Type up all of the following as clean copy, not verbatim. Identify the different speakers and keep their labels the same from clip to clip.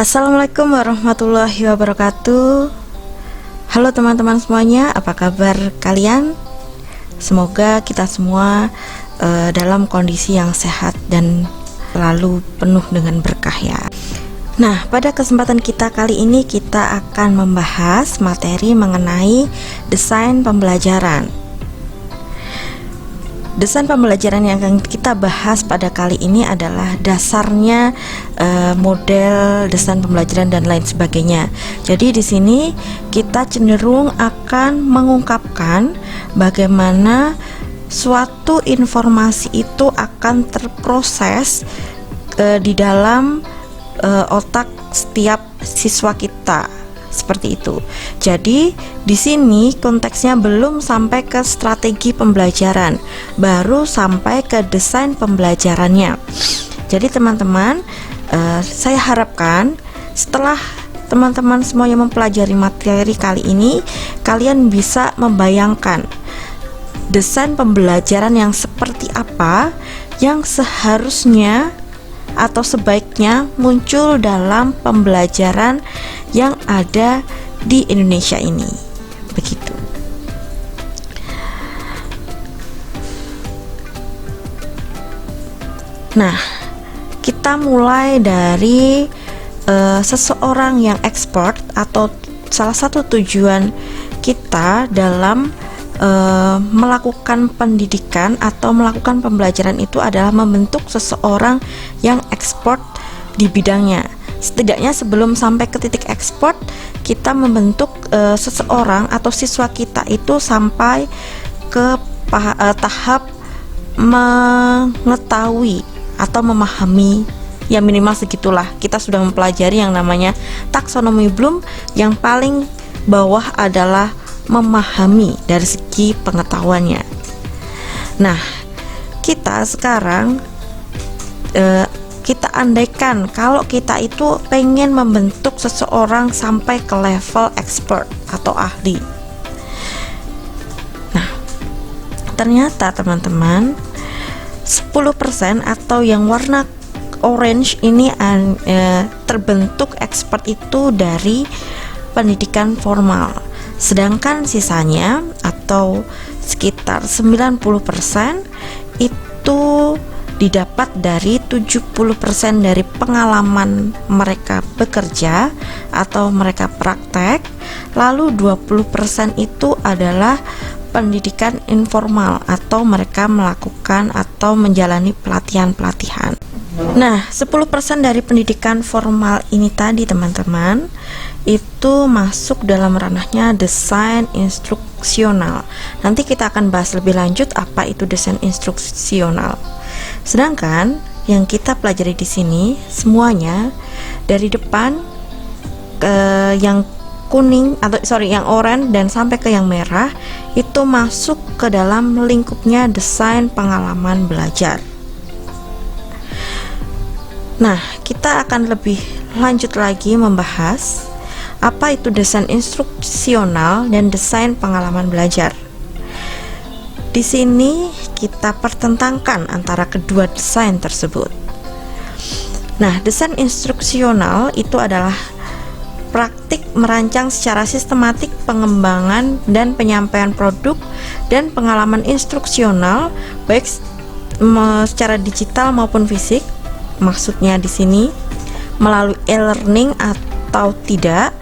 Speaker 1: Assalamualaikum warahmatullahi wabarakatuh. Halo teman-teman semuanya, apa kabar kalian? Semoga kita semua dalam kondisi yang sehat dan selalu penuh dengan berkah ya. Nah, pada kesempatan kita kali ini kita akan membahas materi mengenai desain pembelajaran. Desain pembelajaran yang akan kita bahas pada kali ini adalah dasarnya model desain pembelajaran dan lain sebagainya. Jadi di sini kita cenderung akan mengungkapkan bagaimana suatu informasi itu akan terproses di dalam otak setiap siswa kita. Seperti itu. Jadi di sini konteksnya belum sampai ke strategi pembelajaran, baru sampai ke desain pembelajarannya. Jadi teman-teman, saya harapkan setelah teman-teman semuanya mempelajari materi kali ini, kalian bisa membayangkan desain pembelajaran yang seperti apa yang seharusnya atau sebaiknya muncul dalam pembelajaran yang ada di Indonesia ini. Begitu. Nah, kita mulai dari seseorang yang ekspor atau salah satu tujuan kita dalam melakukan pendidikan atau melakukan pembelajaran itu adalah membentuk seseorang yang ekspor di bidangnya. Setidaknya sebelum sampai ke titik ekspor, kita membentuk seseorang atau siswa kita itu sampai ke tahap mengetahui atau memahami, ya minimal segitulah. Kita sudah mempelajari yang namanya taksonomi Bloom. Yang paling bawah adalah memahami dari segi pengetahuannya. Nah, kita sekarang kita andaikan kalau kita itu pengen membentuk seseorang sampai ke level expert atau ahli. Nah, ternyata teman-teman 10% atau yang warna orange ini terbentuk expert itu dari pendidikan formal. Sedangkan sisanya atau sekitar 90% itu didapat dari 70% dari pengalaman mereka bekerja atau mereka praktek, lalu 20% itu adalah pendidikan informal atau mereka melakukan atau menjalani pelatihan-pelatihan. Nah, 10% dari pendidikan formal ini tadi teman-teman itu masuk dalam ranahnya desain instruksional. Nanti kita akan bahas lebih lanjut apa itu desain instruksional. Sedangkan yang kita pelajari di sini semuanya dari depan ke yang kuning yang oranye dan sampai ke yang merah itu masuk ke dalam lingkupnya desain pengalaman belajar. Nah, kita akan lebih lanjut lagi membahas apa itu desain instruksional dan desain pengalaman belajar. Di sini kita pertentangkan antara kedua desain tersebut. Nah, desain instruksional itu adalah praktik merancang secara sistematik pengembangan dan penyampaian produk dan pengalaman instruksional baik secara digital maupun fisik. Maksudnya di sini melalui e-learning atau tidak,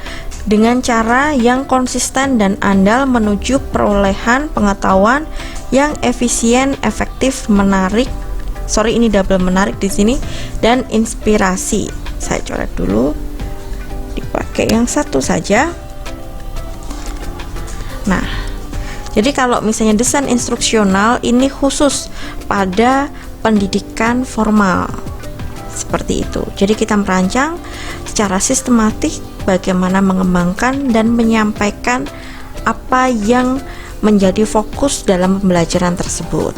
Speaker 1: dengan cara yang konsisten dan andal menuju perolehan pengetahuan yang efisien, efektif, menarik. Ini double menarik di sini dan inspirasi. Saya coret dulu. Dipakai yang satu saja. Nah, jadi kalau misalnya desain instruksional ini khusus pada pendidikan formal. Seperti itu. Jadi kita merancang secara sistematik bagaimana mengembangkan dan menyampaikan apa yang menjadi fokus dalam pembelajaran tersebut.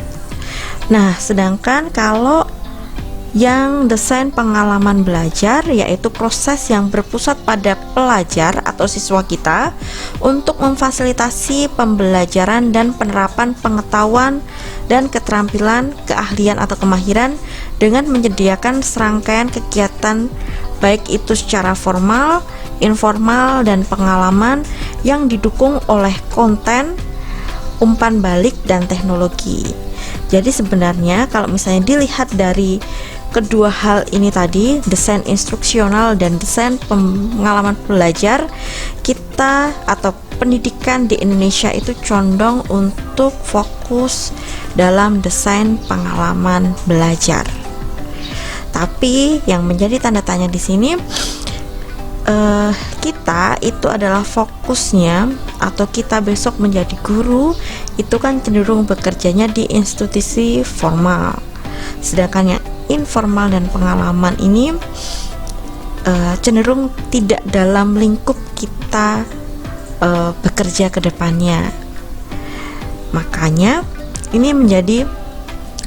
Speaker 1: Nah, sedangkan kalau yang desain pengalaman belajar yaitu proses yang berpusat pada pelajar atau siswa kita untuk memfasilitasi pembelajaran dan penerapan pengetahuan dan keterampilan, keahlian atau kemahiran dengan menyediakan serangkaian kegiatan baik itu secara formal, informal, dan pengalaman yang didukung oleh konten, umpan balik, dan teknologi. Jadi sebenarnya kalau misalnya dilihat dari kedua hal ini tadi, desain instruksional dan desain pengalaman belajar, kita atau pendidikan di Indonesia itu condong untuk fokus dalam desain pengalaman belajar. Tapi yang menjadi tanda tanya di sini, kita itu adalah fokusnya, atau kita besok menjadi guru itu kan cenderung bekerjanya di institusi formal, sedangkan yang informal dan pengalaman ini cenderung tidak dalam lingkup kita bekerja ke depannya. Makanya ini menjadi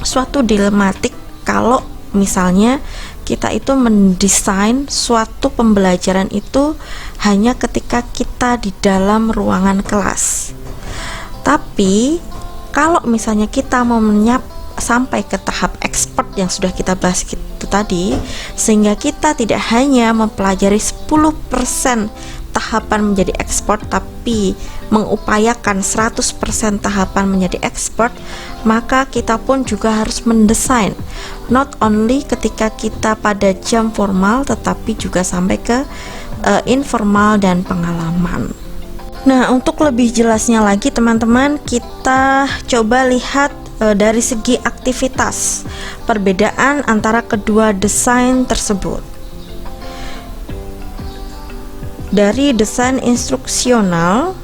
Speaker 1: suatu dilematik kalau misalnya kita itu mendesain suatu pembelajaran itu hanya ketika kita di dalam ruangan kelas. Tapi kalau misalnya kita mau sampai ke tahap expert yang sudah kita bahas itu tadi, sehingga kita tidak hanya mempelajari 10% tahapan menjadi expert, tapi mengupayakan 100% tahapan menjadi expert, maka kita pun juga harus mendesain not only ketika kita pada jam formal, tetapi juga sampai ke informal dan pengalaman. Nah, untuk lebih jelasnya lagi teman-teman, kita coba lihat dari segi aktivitas perbedaan antara kedua desain tersebut. Dari desain instruksional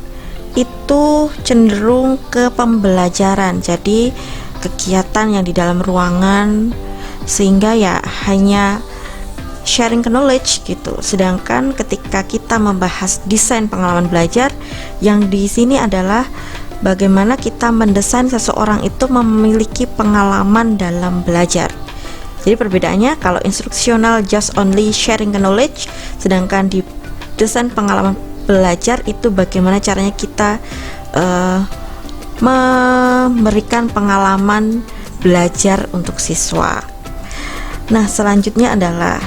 Speaker 1: itu cenderung ke pembelajaran, jadi kegiatan yang di dalam ruangan, sehingga ya hanya sharing knowledge gitu. Sedangkan ketika kita membahas desain pengalaman belajar, yang di sini adalah bagaimana kita mendesain seseorang itu memiliki pengalaman dalam belajar. Jadi perbedaannya, kalau instruksional just only sharing knowledge, sedangkan di desain pengalaman belajar itu bagaimana caranya kita memberikan pengalaman belajar untuk siswa. Nah, selanjutnya adalah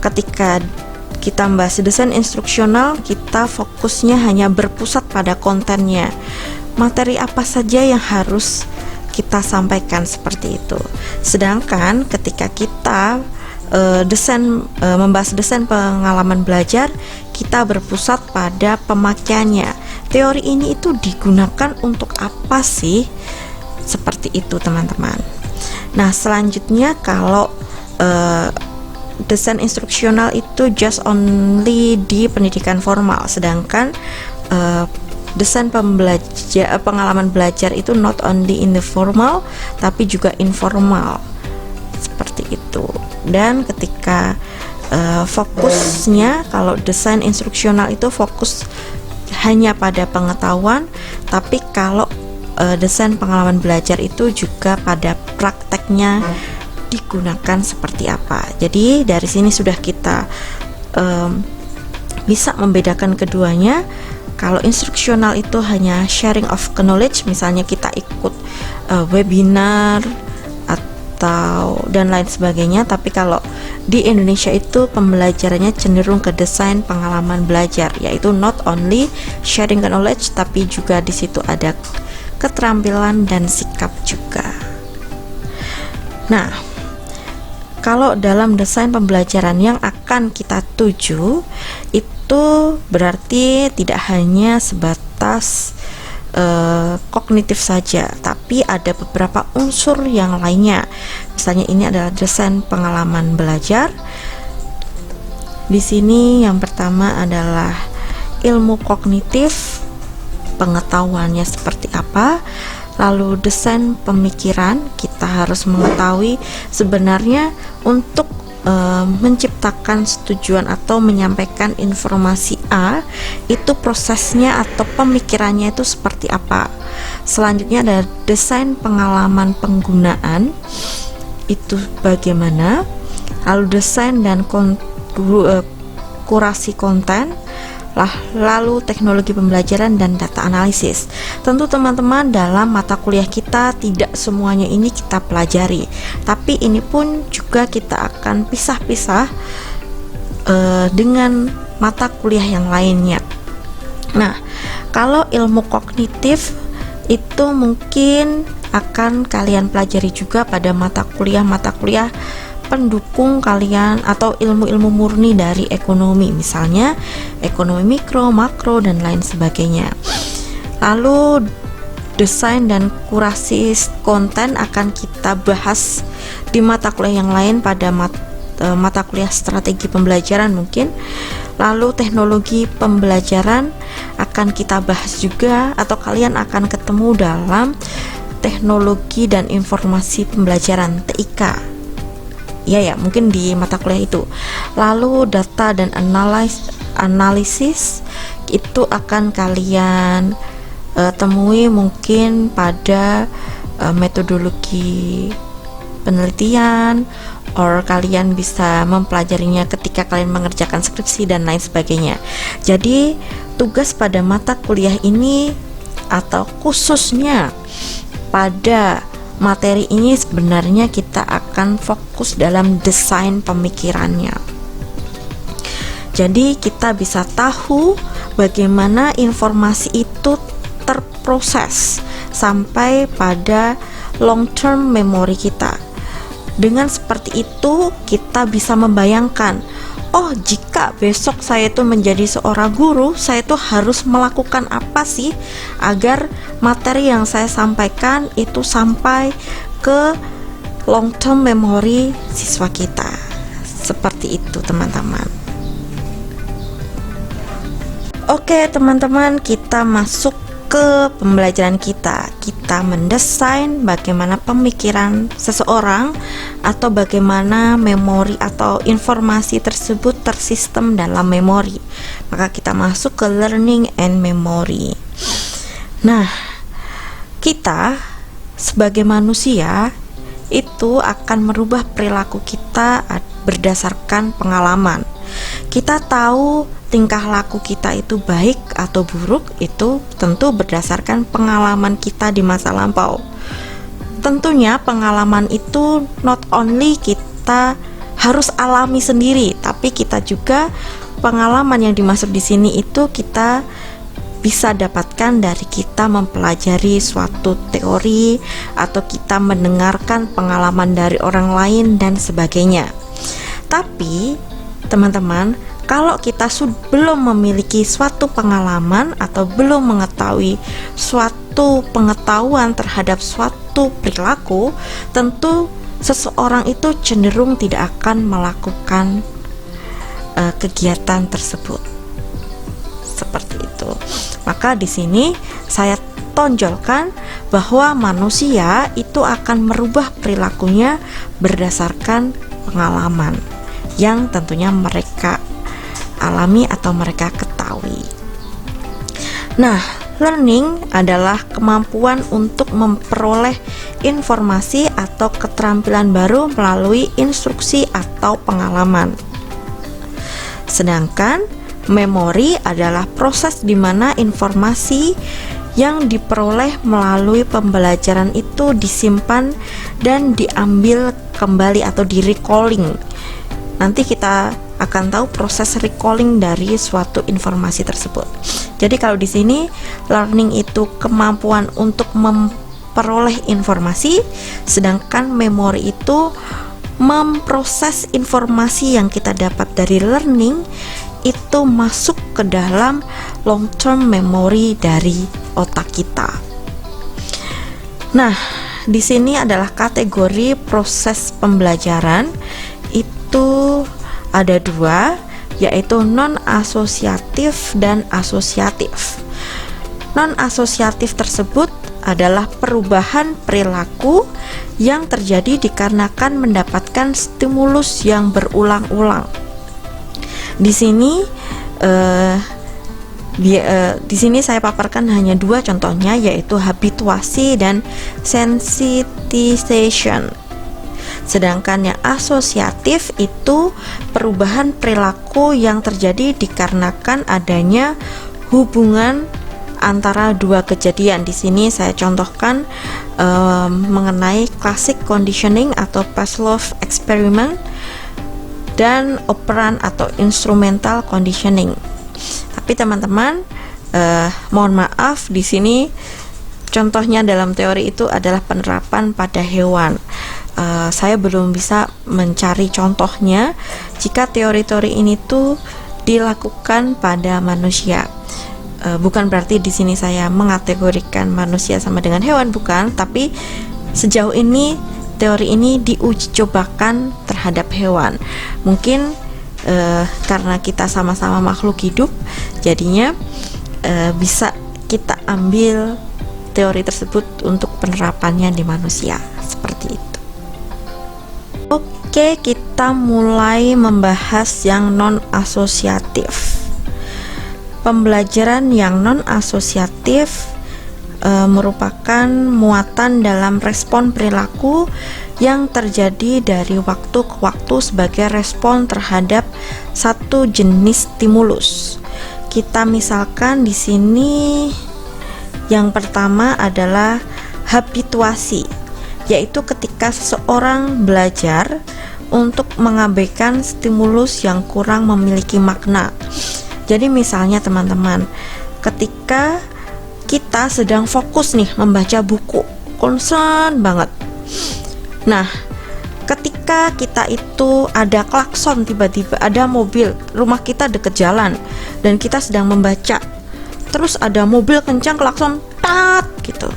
Speaker 1: ketika kita membahas desain instruksional, kita fokusnya hanya berpusat pada kontennya, materi apa saja yang harus kita sampaikan, seperti itu. Sedangkan ketika kita membahas desain pengalaman belajar, kita berpusat pada pemakaiannya. Teori ini itu digunakan untuk apa sih? Seperti itu teman-teman. Nah, selanjutnya kalau desain instruksional itu just only di pendidikan formal, sedangkan desain pengalaman belajar itu not only in the formal tapi juga informal, seperti itu. Dan ketika fokusnya, kalau desain instruksional itu fokus hanya pada pengetahuan, tapi kalau desain pengalaman belajar itu juga pada prakteknya digunakan seperti apa. Jadi dari sini sudah kita bisa membedakan keduanya. Kalau instruksional itu hanya sharing of knowledge, misalnya kita ikut webinar atau dan lain sebagainya. Tapi kalau di Indonesia itu pembelajarannya cenderung ke desain pengalaman belajar, yaitu not only sharing knowledge, tapi juga di situ ada keterampilan dan sikap juga. Nah, kalau dalam desain pembelajaran yang akan kita tuju, itu berarti tidak hanya sebatas kognitif saja, tapi ada beberapa unsur yang lainnya. Misalnya ini adalah desain pengalaman belajar. Di sini yang pertama adalah ilmu kognitif, pengetahuannya seperti apa. Lalu desain pemikiran, kita harus mengetahui sebenarnya untuk menciptakan tujuan atau menyampaikan informasi A, itu prosesnya atau pemikirannya itu seperti apa. Selanjutnya ada desain pengalaman penggunaan, itu bagaimana. Lalu desain dan kurasi konten, lalu teknologi pembelajaran dan data analisis. Tentu teman-teman, dalam mata kuliah kita tidak semuanya ini kita pelajari, tapi ini pun juga kita akan pisah-pisah dengan mata kuliah yang lainnya. Nah, kalau ilmu kognitif itu mungkin akan kalian pelajari juga pada mata kuliah pendukung kalian atau ilmu-ilmu murni dari ekonomi, misalnya ekonomi mikro, makro, dan lain sebagainya. Lalu desain dan kurasi konten akan kita bahas di mata kuliah yang lain pada mata kuliah strategi pembelajaran mungkin. Lalu teknologi pembelajaran akan kita bahas juga, atau kalian akan ketemu dalam teknologi dan informasi pembelajaran TIK. Ya, mungkin di mata kuliah itu. Lalu data dan analisis itu akan kalian temui mungkin pada metodologi penelitian, or kalian bisa mempelajarinya ketika kalian mengerjakan skripsi dan lain sebagainya. Jadi tugas pada mata kuliah ini atau khususnya pada materi ini sebenarnya kita akan fokus dalam desain pemikirannya. Jadi kita bisa tahu bagaimana informasi itu terproses sampai pada long term memory kita. Dengan seperti itu kita bisa membayangkan, oh jika besok saya itu menjadi seorang guru, saya itu harus melakukan apa sih agar materi yang saya sampaikan itu sampai ke long term memory siswa kita. Seperti itu teman-teman. Oke teman-teman, kita masuk ke pembelajaran kita. Kita mendesain bagaimana pemikiran seseorang atau bagaimana memori atau informasi tersebut tersistem dalam memori. Maka kita masuk ke learning and memory. Nah, kita sebagai manusia itu akan merubah perilaku kita berdasarkan pengalaman. Kita tahu tingkah laku kita itu baik atau buruk itu tentu berdasarkan pengalaman kita di masa lampau. Tentunya pengalaman itu not only kita harus alami sendiri, tapi kita juga pengalaman yang dimaksud di sini itu kita bisa dapatkan dari kita mempelajari suatu teori atau kita mendengarkan pengalaman dari orang lain dan sebagainya. Tapi teman-teman, kalau kita belum memiliki suatu pengalaman atau belum mengetahui suatu pengetahuan terhadap suatu perilaku, tentu seseorang itu cenderung tidak akan melakukan kegiatan tersebut. Seperti itu. Maka di sini saya tonjolkan bahwa manusia itu akan merubah perilakunya berdasarkan pengalaman yang tentunya mereka alami atau mereka ketahui. Nah, learning adalah kemampuan untuk memperoleh informasi atau keterampilan baru melalui instruksi atau pengalaman. Sedangkan memori adalah proses di mana informasi yang diperoleh melalui pembelajaran itu disimpan dan diambil kembali atau di recalling. Nanti kita akan tahu proses recalling dari suatu informasi tersebut. Jadi kalau di sini learning itu kemampuan untuk memperoleh informasi, sedangkan memori itu memproses informasi yang kita dapat dari learning itu masuk ke dalam long term memory dari otak kita. Nah, di sini adalah kategori proses pembelajaran. Itu ada dua, yaitu non-asosiatif dan asosiatif. Non-asosiatif tersebut adalah perubahan perilaku yang terjadi dikarenakan mendapatkan stimulus yang berulang-ulang. Di sini di sini saya paparkan hanya dua contohnya, yaitu habituasi dan sensitization. Sedangkan yang asosiatif itu perubahan perilaku yang terjadi dikarenakan adanya hubungan antara dua kejadian. Di sini saya contohkan mengenai classic conditioning atau Pavlov experiment. dan operan atau instrumental conditioning. Tapi teman-teman, mohon maaf, di sini contohnya dalam teori itu adalah penerapan pada hewan. Saya belum bisa mencari contohnya jika teori-teori ini tuh dilakukan pada manusia. Bukan berarti di sini saya mengategorikan manusia sama dengan hewan, bukan, tapi sejauh ini teori ini diuji cobakan terhadap hewan. Mungkin karena kita sama-sama makhluk hidup, jadinya bisa kita ambil teori tersebut untuk penerapannya di manusia, seperti itu. Oke, kita mulai membahas yang non-asosiatif. Pembelajaran yang non-asosiatif merupakan muatan dalam respon perilaku yang terjadi dari waktu ke waktu sebagai respon terhadap satu jenis stimulus. Kita misalkan di sini yang pertama adalah habituasi, yaitu ketika seseorang belajar untuk mengabaikan stimulus yang kurang memiliki makna. Jadi misalnya teman-teman, ketika kita sedang fokus nih membaca buku, concern banget. Nah, ketika kita itu ada klakson, tiba-tiba ada mobil, rumah kita deket jalan dan kita sedang membaca, terus ada mobil kencang klakson, tat gitu.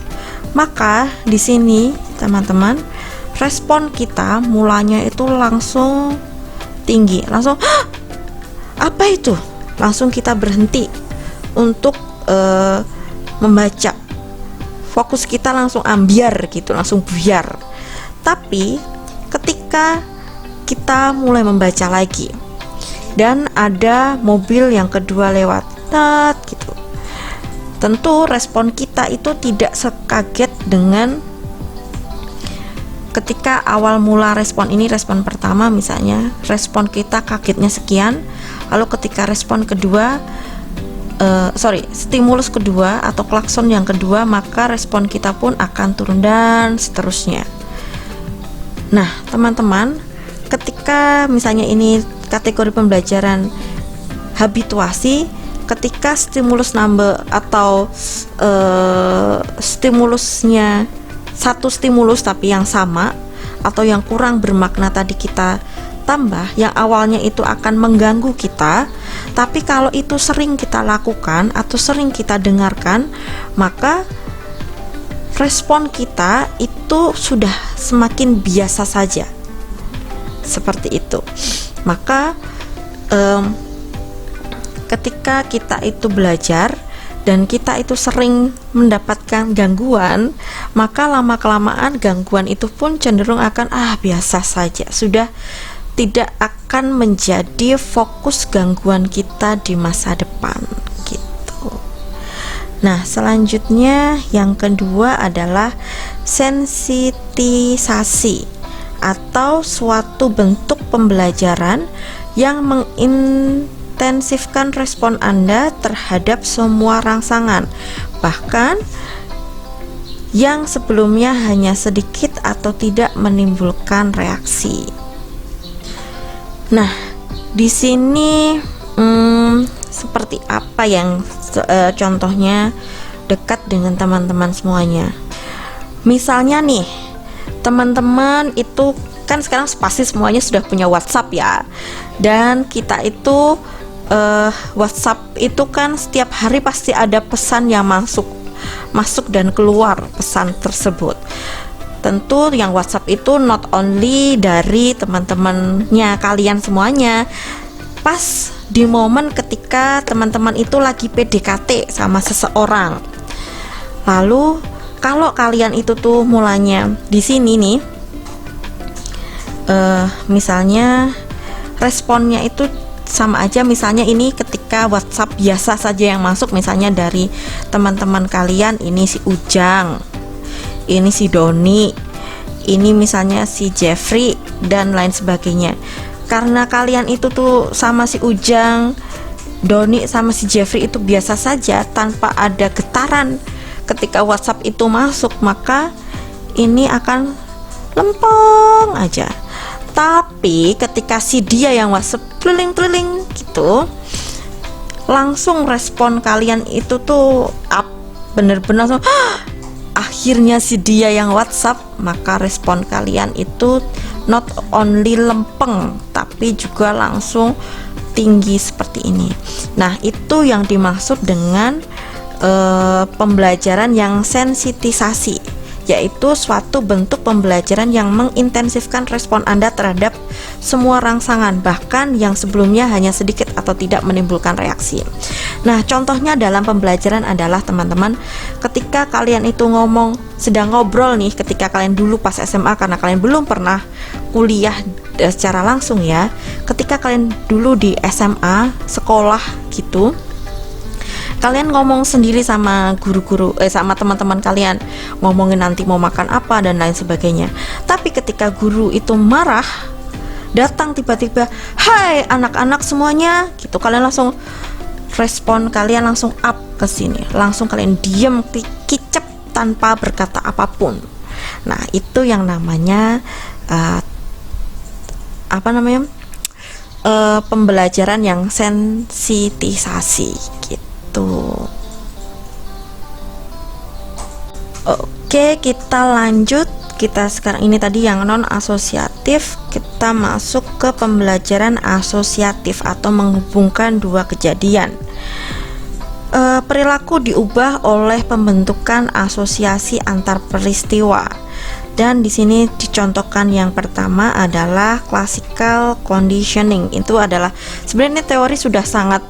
Speaker 1: Maka di sini teman-teman, respon kita mulanya itu langsung tinggi, langsung apa itu? Langsung kita berhenti untuk membaca. Fokus kita langsung ambiar gitu, langsung buyar. Tapi ketika kita mulai membaca lagi dan ada mobil yang kedua lewat, tat gitu, tentu respon kita itu tidak sekaget dengan ketika awal mula respon ini. Respon pertama misalnya, respon kita kagetnya sekian, lalu ketika respon kedua stimulus kedua atau klakson yang kedua, maka respon kita pun akan turun dan seterusnya. Nah teman-teman, ketika misalnya ini kategori pembelajaran habituasi, ketika stimulus number atau stimulusnya satu stimulus tapi yang sama atau yang kurang bermakna tadi kita tambah, yang awalnya itu akan mengganggu kita, tapi kalau itu sering kita lakukan atau sering kita dengarkan, maka respon kita itu sudah semakin biasa saja, seperti itu. Maka ketika kita itu belajar dan kita itu sering mendapatkan gangguan, maka lama-kelamaan gangguan itu pun cenderung akan biasa saja, sudah tidak akan menjadi fokus gangguan kita di masa depan gitu. Nah, selanjutnya yang kedua adalah sensitisasi atau suatu bentuk pembelajaran yang mengintensifkan respon Anda terhadap semua rangsangan, bahkan yang sebelumnya hanya sedikit atau tidak menimbulkan reaksi. Nah, di sini seperti apa yang contohnya dekat dengan teman-teman semuanya. Misalnya nih, teman-teman itu kan sekarang pasti semuanya sudah punya WhatsApp ya. Dan kita itu WhatsApp itu kan setiap hari pasti ada pesan yang masuk dan keluar pesan tersebut. Tentu yang WhatsApp itu not only dari teman-temannya kalian semuanya. Pas di momen ketika teman-teman itu lagi PDKT sama seseorang. Lalu kalau kalian itu tuh mulanya di sini nih, misalnya responnya itu sama aja. Misalnya ini ketika WhatsApp biasa saja yang masuk, misalnya dari teman-teman kalian, ini si Ujang, ini si Doni, ini misalnya si Jeffrey dan lain sebagainya. Karena kalian itu tuh sama si Ujang, Doni sama si Jeffrey itu biasa saja tanpa ada getaran ketika WhatsApp itu masuk, maka ini akan lempeng aja. Tapi ketika si dia yang WhatsApp keliling-keliling gitu, langsung respon kalian itu tuh up, bener-bener langsung akhirnya si dia yang WhatsApp, maka respon kalian itu not only lempeng tapi juga langsung tinggi seperti ini. Nah, itu yang dimaksud dengan pembelajaran yang sensitisasi, yaitu suatu bentuk pembelajaran yang mengintensifkan respon Anda terhadap semua rangsangan, bahkan yang sebelumnya hanya sedikit atau tidak menimbulkan reaksi. Nah, contohnya dalam pembelajaran adalah teman-teman, ketika kalian itu sedang ngobrol nih, ketika kalian dulu pas SMA, karena kalian belum pernah kuliah secara langsung ya, ketika kalian dulu di SMA, sekolah gitu, kalian ngomong sendiri sama guru-guru, sama teman-teman kalian, ngomongin nanti mau makan apa dan lain sebagainya. Tapi ketika guru itu marah, datang tiba-tiba, hai anak-anak semuanya, gitu, kalian langsung respon kalian langsung up ke sini, langsung kalian diem, kicep tanpa berkata apapun. Nah, itu yang namanya pembelajaran yang sensitisasi gitu. Oke, kita lanjut. Kita sekarang ini tadi yang non asosiatif, kita masuk ke pembelajaran asosiatif atau menghubungkan dua kejadian. Perilaku diubah oleh pembentukan asosiasi antar peristiwa. Dan di sini dicontohkan yang pertama adalah classical conditioning. Itu adalah sebenarnya teori sudah sangat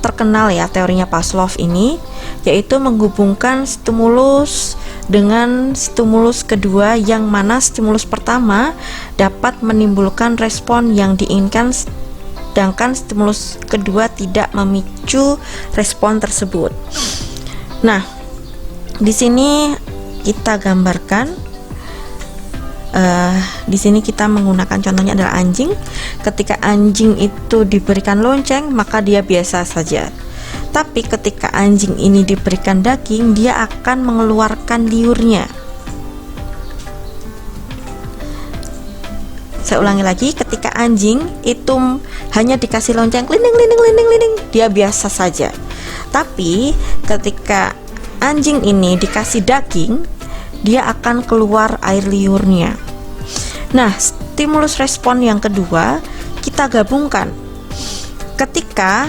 Speaker 1: terkenal ya, teorinya Pavlov ini, yaitu menghubungkan stimulus dengan stimulus kedua, yang mana stimulus pertama dapat menimbulkan respon yang diinginkan, sedangkan stimulus kedua tidak memicu respon tersebut. Nah, di sini kita gambarkan. Di sini kita menggunakan contohnya adalah anjing. Ketika anjing itu diberikan lonceng, maka dia biasa saja. Tapi ketika anjing ini diberikan daging, dia akan mengeluarkan liurnya. Saya ulangi lagi, ketika anjing itu hanya dikasih lonceng, lining, dia biasa saja. Tapi ketika anjing ini dikasih daging, dia akan keluar air liurnya. Nah, stimulus respon yang kedua kita gabungkan. Ketika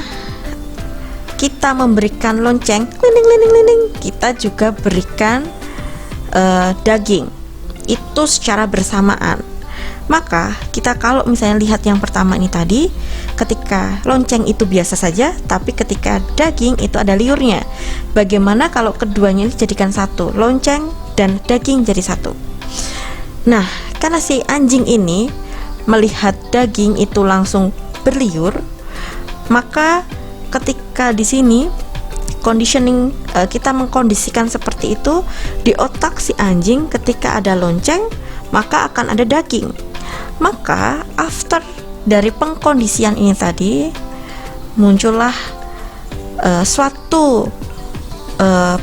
Speaker 1: kita memberikan lonceng, lining, kita juga berikan daging. Itu secara bersamaan. Maka kita kalau misalnya lihat yang pertama ini tadi, ketika lonceng itu biasa saja, tapi ketika daging itu ada liurnya. Bagaimana kalau keduanya dijadikan satu, lonceng dan daging jadi satu? Nah, karena si anjing ini melihat daging itu langsung berliur, maka ketika di sini conditioning, kita mengkondisikan seperti itu di otak si anjing, ketika ada lonceng maka akan ada daging. Maka after dari pengkondisian ini tadi muncullah suatu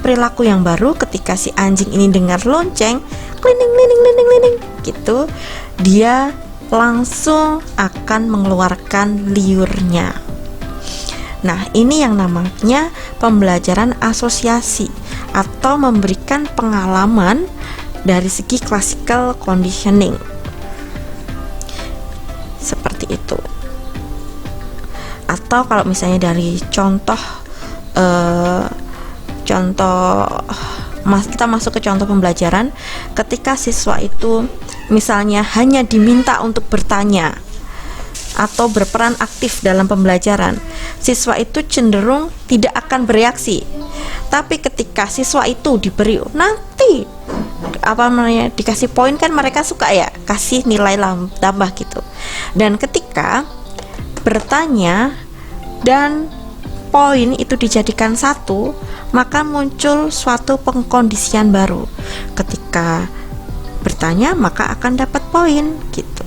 Speaker 1: perilaku yang baru. Ketika si anjing ini dengar lonceng, lining gitu, dia langsung akan mengeluarkan liurnya. Nah, ini yang namanya pembelajaran asosiasi atau memberikan pengalaman dari segi classical conditioning. Seperti itu. Atau kalau misalnya dari kita masuk ke contoh pembelajaran, ketika siswa itu misalnya hanya diminta untuk bertanya atau berperan aktif dalam pembelajaran, siswa itu cenderung tidak akan bereaksi. Tapi ketika siswa itu diberi nanti dikasih poin, kan mereka suka ya, kasih nilai tambah gitu. Dan ketika bertanya dan poin itu dijadikan satu, maka muncul suatu pengkondisian baru. Ketika bertanya maka akan dapat poin gitu.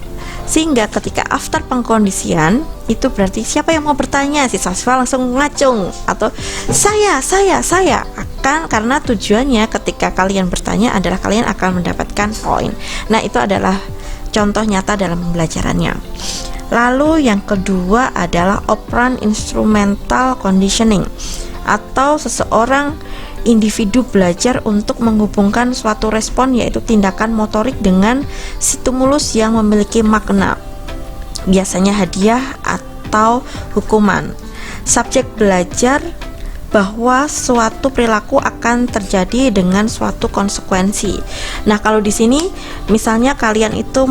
Speaker 1: Sehingga ketika after pengkondisian itu berarti siapa yang mau bertanya, siswa langsung ngacung atau saya akan, karena tujuannya ketika kalian bertanya adalah kalian akan mendapatkan poin. Nah, itu adalah contoh nyata dalam pembelajarannya. Lalu yang kedua adalah operant instrumental conditioning, atau seseorang individu belajar untuk menghubungkan suatu respon, yaitu tindakan motorik, dengan stimulus yang memiliki makna, biasanya hadiah atau hukuman. Subjek belajar bahwa suatu perilaku akan terjadi dengan suatu konsekuensi. Nah, kalau di sini misalnya kalian itu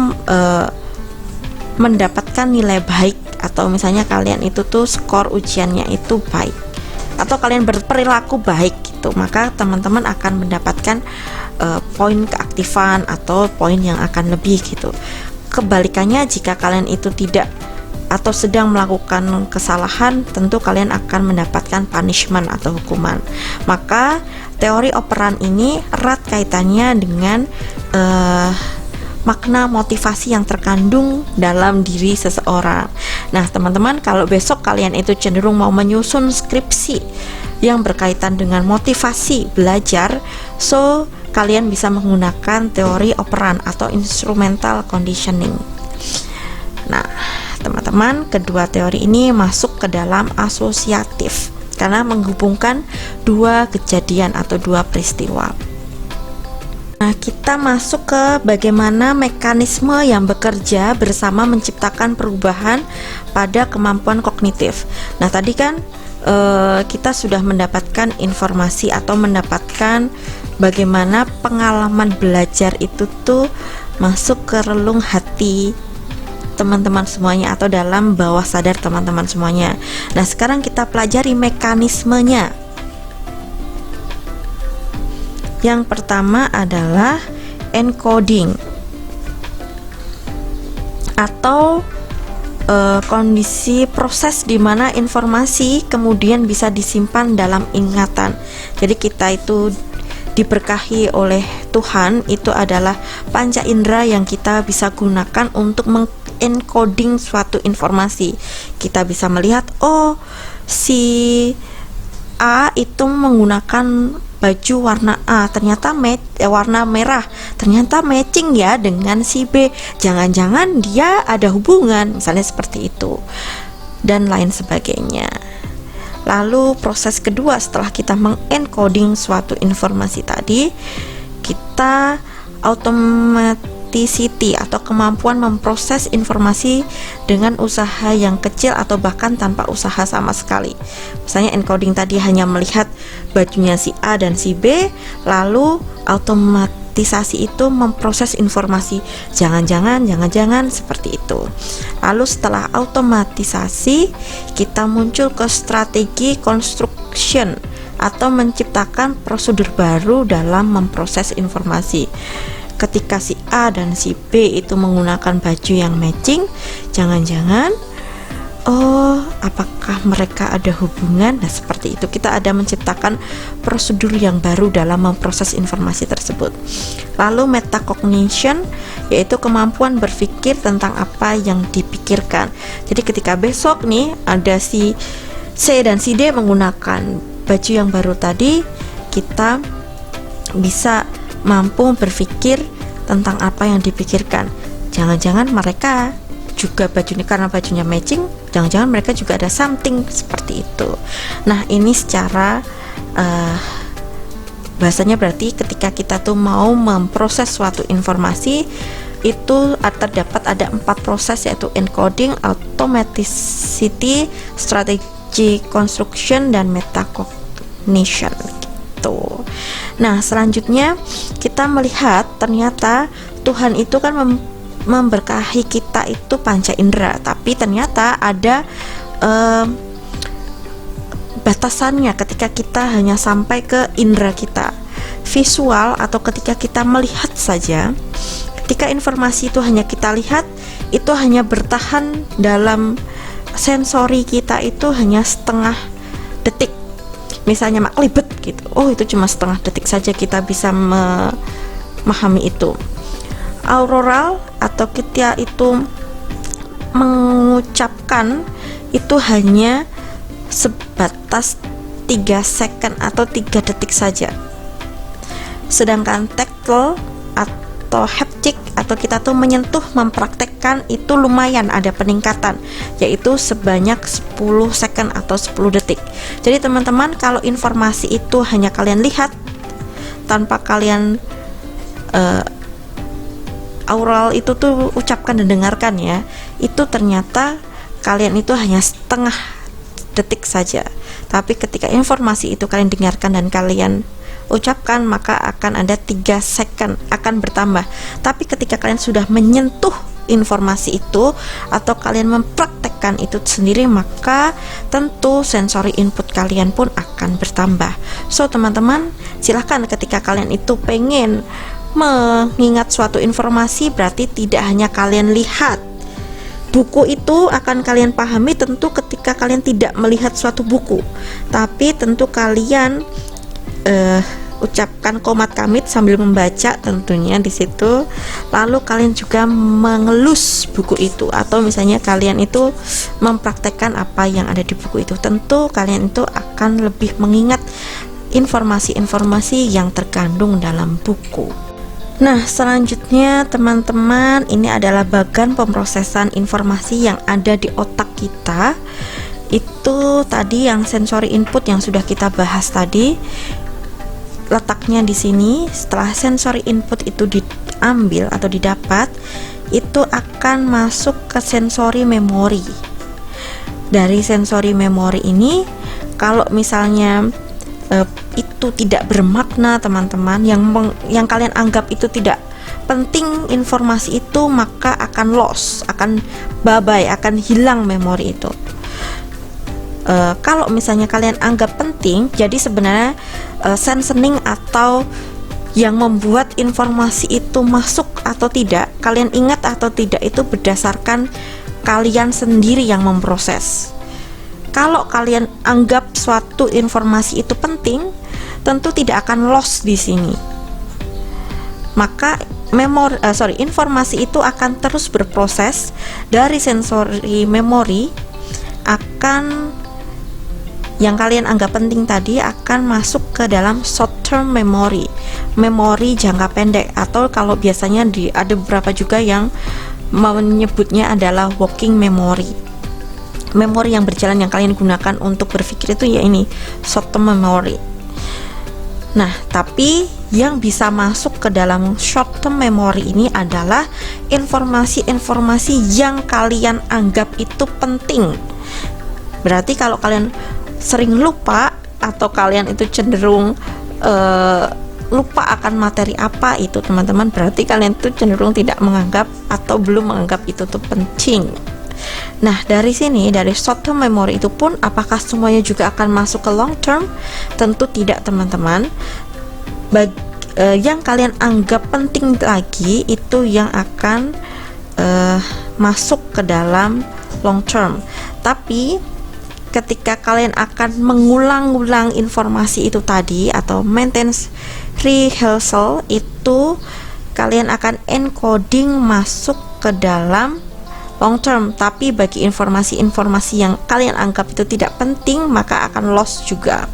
Speaker 1: mendapatkan nilai baik, atau misalnya kalian itu tuh skor ujiannya itu baik, atau kalian berperilaku baik gitu, maka teman-teman akan mendapatkan poin keaktifan atau poin yang akan lebih gitu. Kebalikannya, jika kalian itu tidak atau sedang melakukan kesalahan, tentu kalian akan mendapatkan punishment atau hukuman. Maka teori operan ini erat kaitannya dengan makna motivasi yang terkandung dalam diri seseorang. Nah, teman-teman, kalau besok kalian itu cenderung mau menyusun skripsi yang berkaitan dengan motivasi belajar, so kalian bisa menggunakan teori operan atau instrumental conditioning. Nah, teman-teman, kedua teori ini masuk ke dalam asosiatif karena menghubungkan dua kejadian atau dua peristiwa. Nah, kita masuk ke bagaimana mekanisme yang bekerja bersama menciptakan perubahan pada kemampuan kognitif. Nah, tadi kan kita sudah mendapatkan informasi atau mendapatkan bagaimana pengalaman belajar itu tuh masuk ke relung hati teman-teman semuanya atau dalam bawah sadar teman-teman semuanya. Nah, sekarang kita pelajari mekanismenya. Yang pertama adalah encoding atau kondisi proses di mana informasi kemudian bisa disimpan dalam ingatan. Jadi kita itu diberkahi oleh Tuhan, itu adalah panca indera yang kita bisa gunakan untuk mengencoding suatu informasi. Kita bisa melihat, oh, si A itu menggunakan baju warna A, ternyata warna merah, ternyata matching ya dengan si B, jangan-jangan dia ada hubungan, misalnya seperti itu, dan lain sebagainya. Lalu proses kedua setelah kita mengencoding suatu informasi tadi, kita automaticity atau kemampuan memproses informasi dengan usaha yang kecil atau bahkan tanpa usaha sama sekali. Misalnya encoding tadi hanya melihat bajunya si A dan si B, lalu automatisasi itu memproses informasi, jangan-jangan seperti itu. Lalu setelah automatisasi, kita muncul ke strategi construction atau menciptakan prosedur baru dalam memproses informasi. Ketika si A dan si B itu menggunakan baju yang matching, jangan-jangan apakah mereka ada hubungan? Nah, seperti itu kita ada menciptakan prosedur yang baru dalam memproses informasi tersebut. Lalu metacognition, yaitu kemampuan berpikir tentang apa yang dipikirkan. Jadi ketika besok nih ada si C dan si D menggunakan baju yang baru tadi, kita bisa mampu berpikir tentang apa yang dipikirkan. Jangan-jangan mereka juga bajunya, karena bajunya matching, jangan-jangan mereka juga ada something seperti itu. Nah, ini secara bahasanya berarti ketika kita tuh mau memproses suatu informasi itu terdapat ada 4 proses, yaitu encoding, automaticity, strategy construction, dan metacognition gitu. Nah, selanjutnya kita melihat ternyata Tuhan itu kan memberkahi kita itu panca indera, tapi ternyata ada batasannya ketika kita hanya sampai ke indera kita visual, atau ketika kita melihat saja. Ketika informasi itu hanya kita lihat, itu hanya bertahan dalam sensori kita itu hanya setengah detik, misalnya maklibet gitu. Oh, itu cuma setengah detik saja kita bisa memahami itu. Auroral atau kita itu mengucapkan itu hanya sebatas 3 second atau 3 detik saja. Sedangkan tactile atau haptic waktu kita tuh menyentuh mempraktekkan itu lumayan ada peningkatan, yaitu sebanyak 10 second atau 10 detik. Jadi teman-teman, kalau informasi itu hanya kalian lihat tanpa kalian aural itu tuh ucapkan dan dengarkan ya, itu ternyata kalian itu hanya setengah detik saja. Tapi ketika informasi itu kalian dengarkan dan kalian ucapkan, maka akan ada 3 second akan bertambah. Tapi ketika kalian sudah menyentuh informasi itu atau kalian mempraktekkan itu sendiri, maka tentu sensory input kalian pun akan bertambah. So teman-teman, silahkan ketika kalian itu pengen mengingat suatu informasi, berarti tidak hanya kalian lihat buku itu akan kalian pahami tentu ketika kalian tidak melihat suatu buku, tapi tentu kalian ucapkan komat kamit sambil membaca tentunya di situ. Lalu kalian juga mengelus buku itu, atau misalnya kalian itu mempraktekkan apa yang ada di buku itu. Tentu kalian itu akan lebih mengingat informasi-informasi yang terkandung dalam buku. Nah, selanjutnya teman-teman, ini adalah bagian pemrosesan informasi yang ada di otak kita. Itu tadi yang sensory input yang sudah kita bahas tadi. Letaknya di sini. Setelah sensory input itu diambil atau didapat, itu akan masuk ke sensory memory. Dari sensory memory ini, kalau misalnya itu tidak bermakna teman-teman, yang kalian anggap itu tidak penting informasi itu, maka akan loss, akan bye-bye, akan hilang memori itu. Kalau misalnya kalian anggap penting, jadi sebenarnya sensening atau yang membuat informasi itu masuk atau tidak, kalian ingat atau tidak, itu berdasarkan kalian sendiri yang memproses. Kalau kalian anggap suatu informasi itu penting, tentu tidak akan loss di sini. Maka informasi itu akan terus berproses dari sensory memory, akan yang kalian anggap penting tadi akan masuk ke dalam short term memory, memori jangka pendek, atau kalau biasanya ada beberapa juga yang menyebutnya adalah working memory. Memori yang berjalan yang kalian gunakan untuk berpikir itu ya ini short term memory. Nah, tapi yang bisa masuk ke dalam short term memory ini adalah informasi-informasi yang kalian anggap itu penting. Berarti kalau kalian sering lupa atau kalian itu cenderung lupa akan materi apa itu teman-teman, berarti kalian itu cenderung tidak menganggap atau belum menganggap itu tuh penting. Nah, dari sini, dari short term memory itu pun apakah semuanya juga akan masuk ke long term? Tentu tidak teman-teman. Yang kalian anggap penting lagi itu yang akan masuk ke dalam long term. Tapi ketika kalian akan mengulang-ulang informasi itu tadi atau maintenance rehearsal, itu kalian akan encoding masuk ke dalam long term. Tapi bagi informasi-informasi yang kalian anggap itu tidak penting, maka akan loss juga.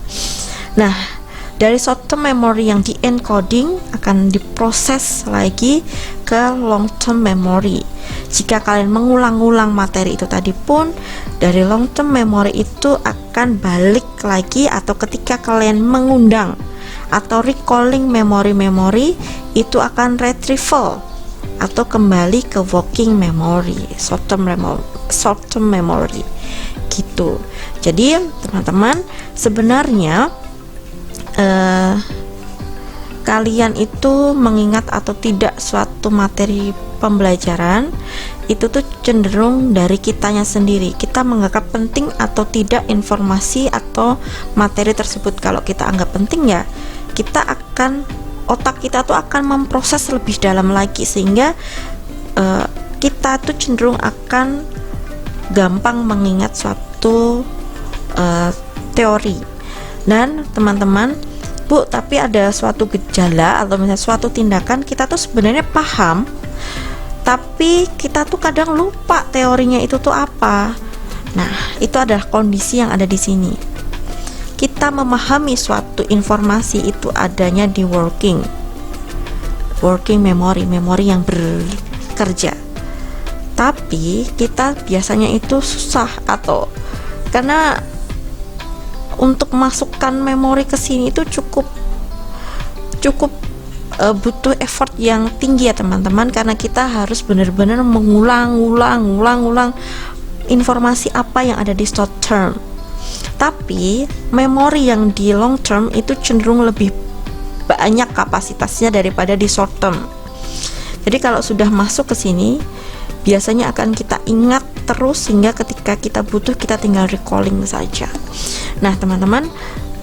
Speaker 1: Nah, dari short term memory yang di encoding akan diproses lagi ke long term memory. Jika kalian mengulang-ulang materi itu tadi pun, dari long term memory itu akan balik lagi, atau ketika kalian mengundang atau recalling memori-memori, itu akan retrieval atau kembali ke working memory, short term memory gitu. Jadi teman-teman, sebenarnya kalian itu mengingat atau tidak suatu materi pembelajaran itu tuh cenderung dari kitanya sendiri. Kita menganggap penting atau tidak informasi atau materi tersebut. Kalau kita anggap penting, ya otak kita tuh akan memproses lebih dalam lagi, sehingga kita tuh cenderung akan gampang mengingat suatu teori. Dan teman-teman, Bu, tapi ada suatu gejala atau misalnya suatu tindakan kita tuh sebenarnya paham, tapi kita tuh kadang lupa teorinya itu tuh apa. Nah, itu adalah kondisi yang ada di sini. Kita memahami suatu informasi itu adanya di working memory, memori yang kerja. Tapi kita biasanya itu susah, atau karena untuk masukkan memori ke sini itu cukup butuh effort yang tinggi ya teman-teman, karena kita harus benar-benar mengulang informasi apa yang ada di short term. Tapi memori yang di long term itu cenderung lebih banyak kapasitasnya daripada di short term. Jadi kalau sudah masuk ke sini biasanya akan kita ingat terus, sehingga ketika kita butuh kita tinggal recalling saja. Nah teman-teman,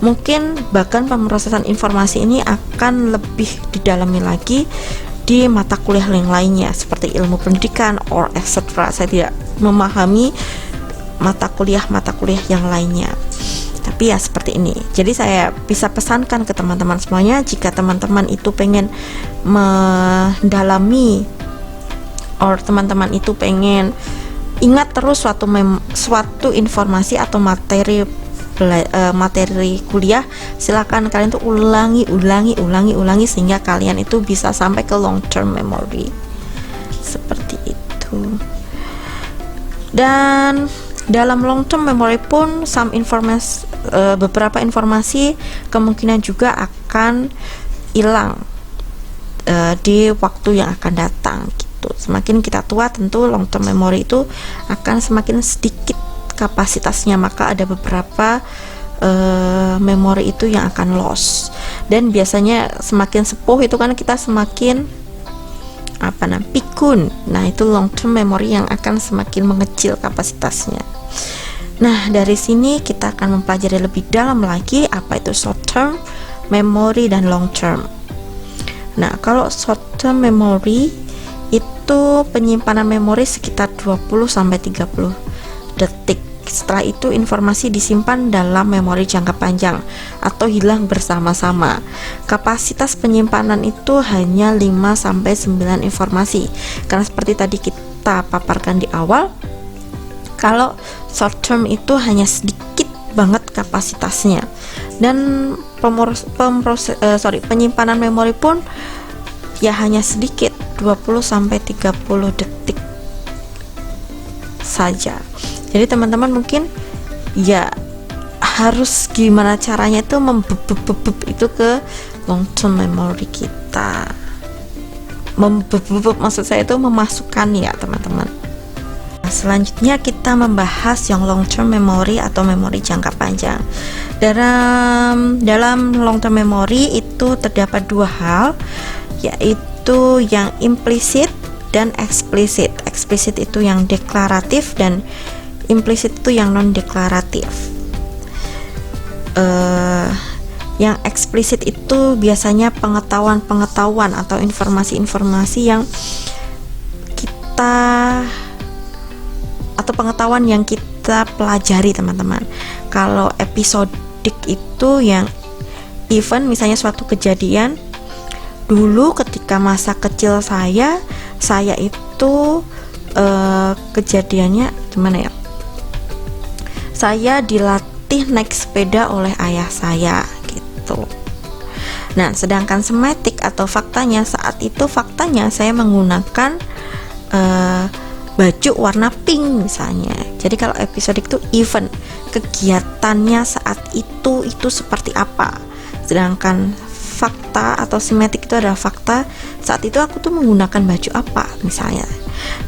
Speaker 1: mungkin bahkan pemrosesan informasi ini akan lebih didalami lagi di mata kuliah yang lainnya seperti ilmu pendidikan or etc. Saya tidak memahami mata kuliah yang lainnya, tapi ya seperti ini. Jadi saya bisa pesankan ke teman-teman semuanya, jika teman-teman itu pengen mendalami or teman-teman itu pengen ingat terus suatu informasi atau materi kuliah, silakan kalian tuh ulangi sehingga kalian itu bisa sampai ke long term memory seperti itu. Dan dalam long term memory pun beberapa informasi kemungkinan juga akan hilang di waktu yang akan datang gitu. Semakin kita tua tentu long term memory itu akan semakin sedikit kapasitasnya, maka ada beberapa memori itu yang akan loss. Dan biasanya semakin sepuh itu kan kita semakin pikun. Nah itu long term memory yang akan semakin mengecil kapasitasnya. Nah dari sini kita akan mempelajari lebih dalam lagi apa itu short term memory dan long term. Nah kalau short term memory itu penyimpanan memori sekitar 20-30 detik. Setelah itu informasi disimpan dalam memori jangka panjang atau hilang bersama-sama. Kapasitas penyimpanan itu hanya 5-9 informasi. Karena seperti tadi kita paparkan di awal, kalau short term itu hanya sedikit banget kapasitasnya. Dan penyimpanan memori pun ya hanya sedikit, 20-30 detik saja. Jadi teman-teman mungkin ya harus gimana caranya itu membebeb itu ke long term memory kita. Membebeb maksud saya itu memasukkan ya teman-teman. Nah, selanjutnya kita membahas yang long term memory atau memori jangka panjang. Dalam long term memory itu terdapat dua hal, yaitu yang implisit dan eksplisit. Eksplisit itu yang deklaratif dan implisit itu yang non deklaratif. Yang eksplisit itu biasanya pengetahuan atau informasi-informasi yang kita atau pengetahuan yang kita pelajari teman-teman. Kalau episodik itu yang event, misalnya suatu kejadian. Dulu ketika masa kecil saya itu kejadiannya gimana ya? Saya dilatih naik sepeda oleh ayah saya gitu. Nah, sedangkan sematik atau faktanya, saat itu faktanya saya menggunakan baju warna pink misalnya. Jadi kalau episodik itu event, kegiatannya saat itu seperti apa. Sedangkan fakta atau sematik itu adalah fakta, saat itu aku tuh menggunakan baju apa misalnya.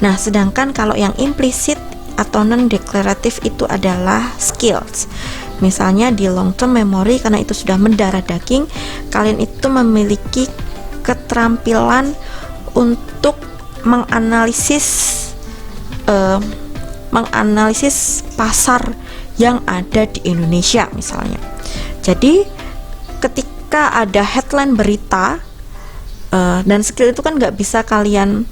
Speaker 1: Nah, sedangkan kalau yang implisit atau non deklaratif itu adalah skills. Misalnya di long term memory, karena itu sudah mendarah daging, kalian itu memiliki keterampilan untuk menganalisis pasar yang ada di Indonesia misalnya. Jadi ketika ada headline berita, dan skill itu kan nggak bisa kalian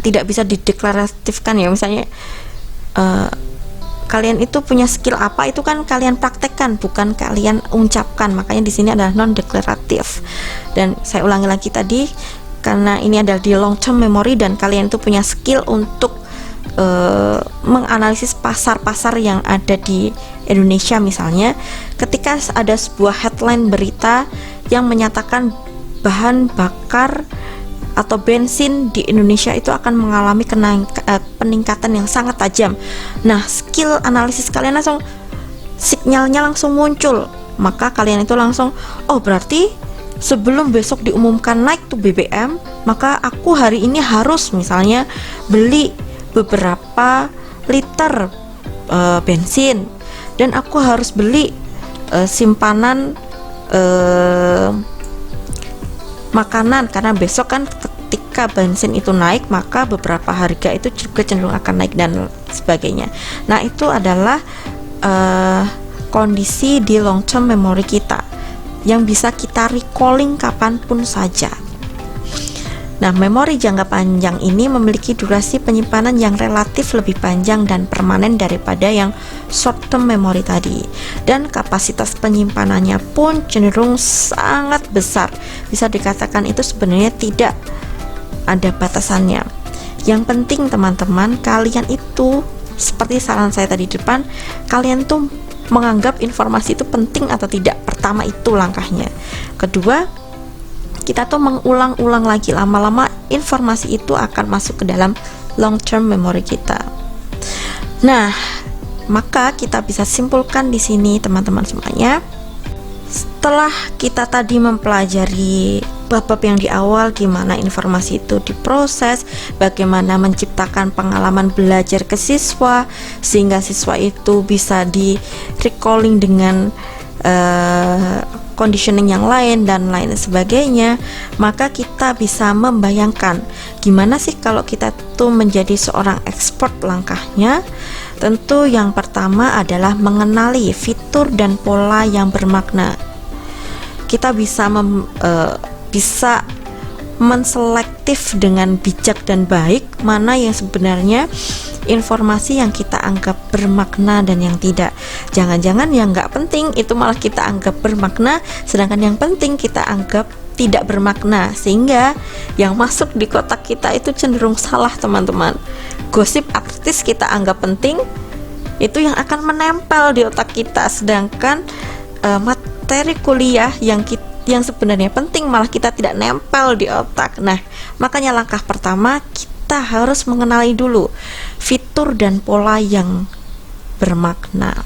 Speaker 1: tidak bisa dideklarasikan ya. Misalnya kalian itu punya skill apa, itu kan kalian praktekkan, bukan kalian ucapkan. Makanya di sini adalah non deklaratif. Dan saya ulangi lagi tadi, karena ini adalah di long term memory dan kalian itu punya skill untuk menganalisis pasar-pasar yang ada di Indonesia misalnya. Ketika ada sebuah headline berita yang menyatakan bahan bakar atau bensin di Indonesia itu akan mengalami peningkatan yang sangat tajam. Nah, skill analisis kalian langsung, sinyalnya langsung muncul, maka kalian itu langsung, oh berarti sebelum besok diumumkan naik tuh BBM, maka aku hari ini harus misalnya beli beberapa liter bensin, dan aku harus beli simpanan makanan, karena besok kan ketika bensin itu naik maka beberapa harga itu juga cenderung akan naik dan sebagainya. Nah, itu adalah kondisi di long term memory kita yang bisa kita recalling kapanpun saja. Nah, memori jangka panjang ini memiliki durasi penyimpanan yang relatif lebih panjang dan permanen daripada yang short term memory tadi, dan kapasitas penyimpanannya pun cenderung sangat besar. Bisa dikatakan itu sebenarnya tidak ada batasannya. Yang penting teman-teman, kalian itu seperti saran saya tadi di depan, kalian tuh menganggap informasi itu penting atau tidak. Pertama itu langkahnya. Kedua, kita tuh mengulang-ulang lagi, lama-lama informasi itu akan masuk ke dalam long term memory kita. Nah, maka kita bisa simpulkan di sini teman-teman semuanya, setelah kita tadi mempelajari bab-bab yang di awal, gimana informasi itu diproses, bagaimana menciptakan pengalaman belajar ke siswa sehingga siswa itu bisa di recalling dengan conditioning yang lain dan lain sebagainya, maka kita bisa membayangkan gimana sih kalau kita tuh menjadi seorang expert. Langkahnya tentu yang pertama adalah mengenali fitur dan pola yang bermakna. Kita bisa menselektif dengan bijak dan baik mana yang sebenarnya informasi yang kita anggap bermakna dan yang tidak. Jangan-jangan yang nggak penting itu malah kita anggap bermakna, sedangkan yang penting kita anggap tidak bermakna, sehingga yang masuk di kotak kita itu cenderung salah teman-teman. Gosip artis kita anggap penting, itu yang akan menempel di otak kita, sedangkan materi kuliah yang sebenarnya penting malah kita tidak nempel di otak. Nah, makanya langkah pertama kita harus mengenali dulu fitur dan pola yang bermakna.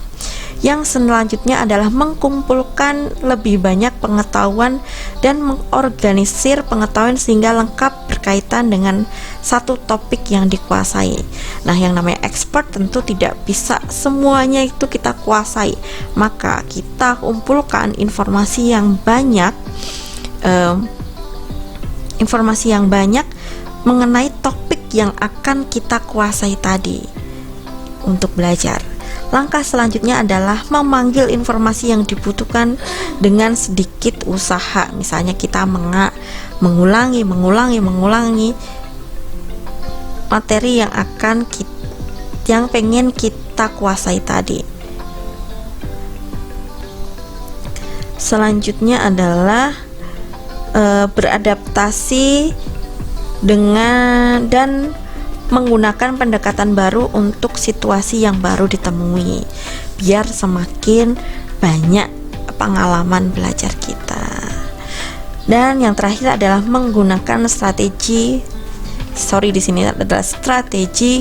Speaker 1: Yang selanjutnya adalah mengumpulkan lebih banyak pengetahuan dan mengorganisir pengetahuan sehingga lengkap berkaitan dengan satu topik yang dikuasai. Nah, yang namanya expert tentu tidak bisa semuanya itu kita kuasai, maka kita kumpulkan informasi yang banyak mengenai topik yang akan kita kuasai tadi untuk belajar. Langkah selanjutnya adalah memanggil informasi yang dibutuhkan dengan sedikit usaha. Misalnya kita mengulangi materi yang pengen kita kuasai tadi. Selanjutnya adalah beradaptasi dengan dan menggunakan pendekatan baru untuk situasi yang baru ditemui, biar semakin banyak pengalaman belajar kita. Dan yang terakhir adalah menggunakan strategi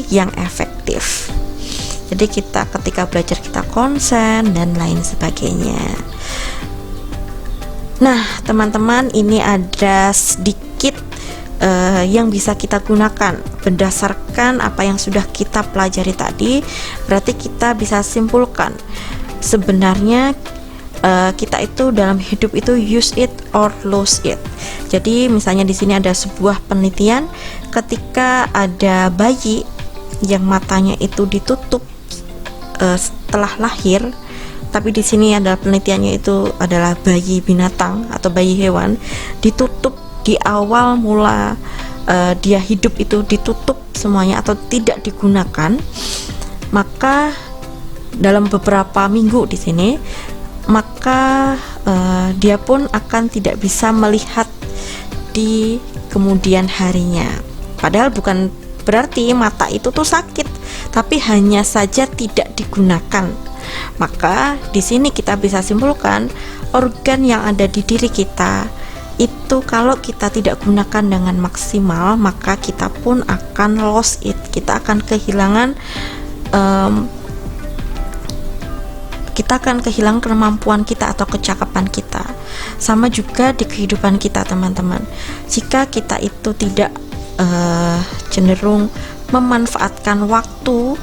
Speaker 1: yang efektif. Jadi kita ketika belajar kita konsen dan lain sebagainya. Nah, teman-teman, ini ada sedikit yang bisa kita gunakan berdasarkan apa yang sudah kita pelajari tadi. Berarti kita bisa simpulkan sebenarnya kita itu dalam hidup itu use it or lose it. Jadi misalnya di sini ada sebuah penelitian, ketika ada bayi yang matanya itu ditutup setelah lahir, tapi di sini adalah penelitiannya itu adalah bayi binatang atau bayi hewan, ditutup di awal mula dia hidup itu ditutup semuanya atau tidak digunakan, maka dalam beberapa minggu di sini maka dia pun akan tidak bisa melihat di kemudian harinya. Padahal bukan berarti mata itu tuh sakit, tapi hanya saja tidak digunakan. Maka di sini kita bisa simpulkan organ yang ada di diri kita itu kalau kita tidak gunakan dengan maksimal, maka kita pun akan lost it, kita akan kehilangan kemampuan kita atau kecakapan kita. Sama juga di kehidupan kita, teman-teman. Jika kita itu tidak cenderung memanfaatkan waktu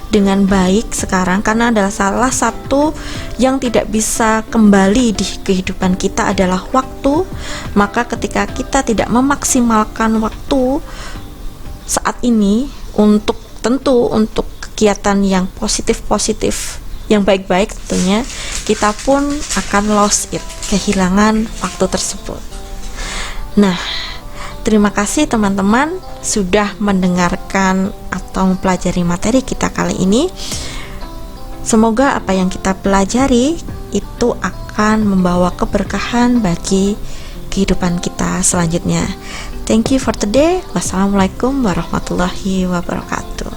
Speaker 1: dengan baik sekarang, karena adalah salah satu yang tidak bisa kembali di kehidupan kita adalah waktu, maka ketika kita tidak memaksimalkan waktu saat ini untuk kegiatan yang positif, yang baik-baik tentunya, kita pun akan lost it, kehilangan waktu tersebut. Nah, terima kasih teman-teman sudah mendengarkan atau mempelajari materi kita kali ini. Semoga apa yang kita pelajari itu akan membawa keberkahan bagi kehidupan kita selanjutnya. Thank you for today. Wassalamualaikum warahmatullahi wabarakatuh.